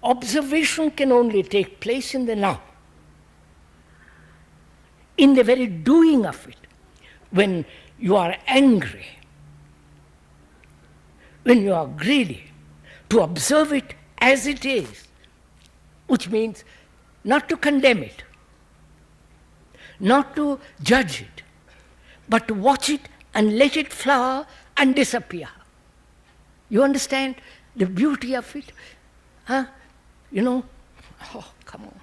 observation can only take place in the now, in the very doing of it. When you are angry, when you are greedy, to observe it as it is, which means not to condemn it, not to judge it, but to watch it and let it flower and disappear. You understand the beauty of it? Huh? You know? Oh, come on.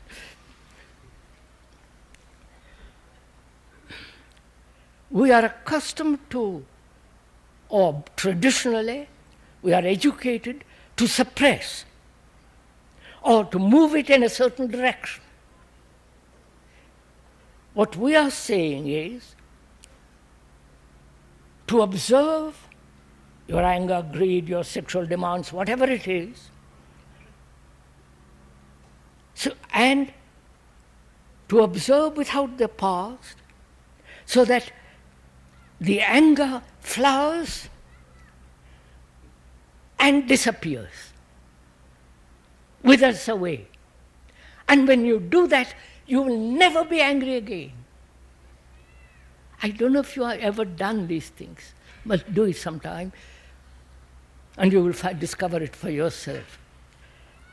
We are accustomed to, or traditionally, we are educated to suppress or to move it in a certain direction. What we are saying is to observe your anger, greed, your sexual demands, whatever it is, and to observe without the past, so that the anger flowers and disappears, withers away. And when you do that, you will never be angry again. I don't know if you have ever done these things, but do it sometime, and you will discover it for yourself.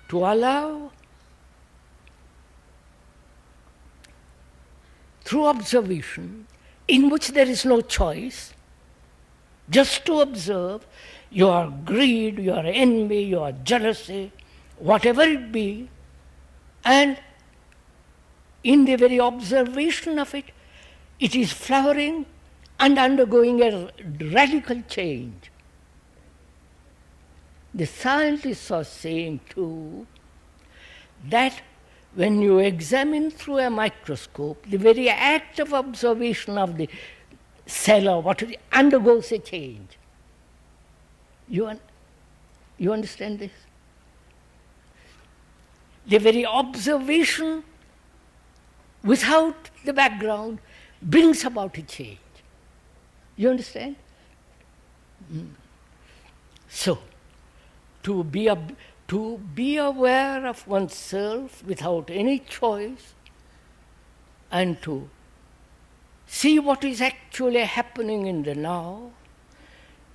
To allow, through observation, in which there is no choice, just to observe your greed, your envy, your jealousy, whatever it be, and in the very observation of it, it is flowering and undergoing a radical change. The scientists are saying too that when you examine through a microscope, the very act of observation of the cell or what it undergoes a change. You understand this? The very observation without the background brings about a change. You understand? So, to be aware of oneself without any choice and to see what is actually happening in the now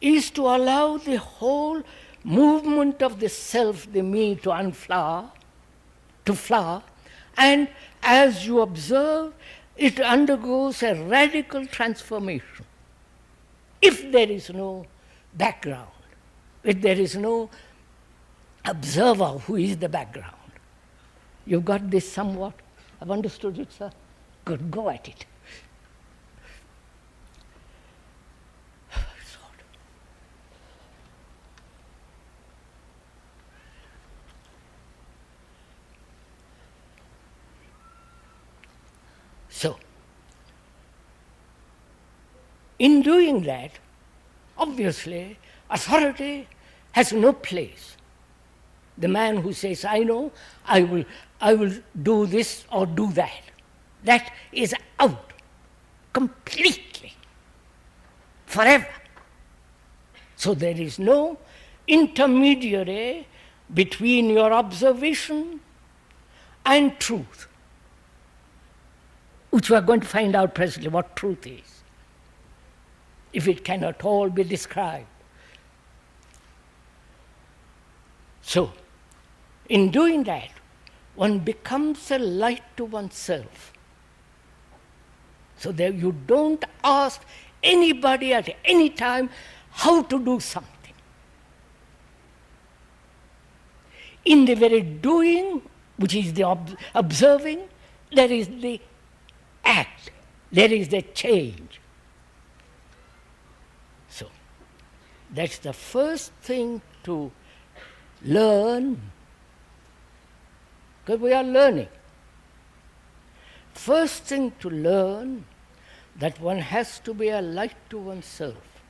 is to allow the whole movement of the self, the me, to unflower, to flower, and as you observe, it undergoes a radical transformation. If there is no background, if there is no observer who is the background. You've got this somewhat? I've understood it, sir? Good, go at it. So, in doing that, obviously, authority has no place. The man who says, I know, I will do this or do that, that is out completely, forever. So there is no intermediary between your observation and truth, which we are going to find out presently what truth is, if it cannot all be described. So, in doing that, one becomes a light to oneself. So that you don't ask anybody at any time how to do something. In the very doing, which is the observing, there is the act, there is the change. So, that's the first thing to learn, because we are learning. First thing to learn, that one has to be a light to oneself.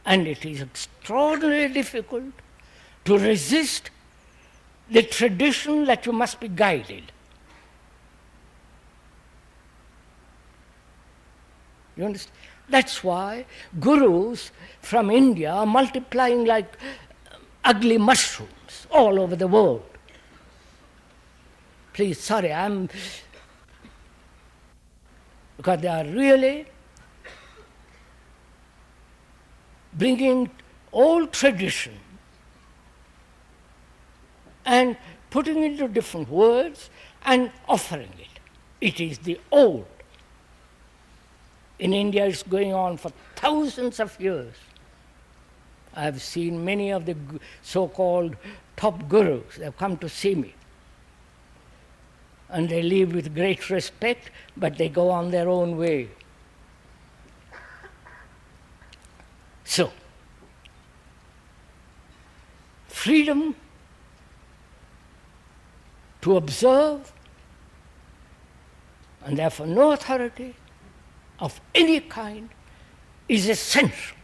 And it is extraordinarily difficult to resist the tradition that you must be guided. You understand? That's why gurus from India are multiplying like ugly mushrooms all over the world. Please, sorry, because they are really bringing old tradition and putting it into different words and offering it. It is the old. In India, it's going on for thousands of years. I have seen many of the so-called top gurus. They have come to see me. And they live with great respect, but they go on their own way. So, freedom to observe, and therefore no authority of any kind, is essential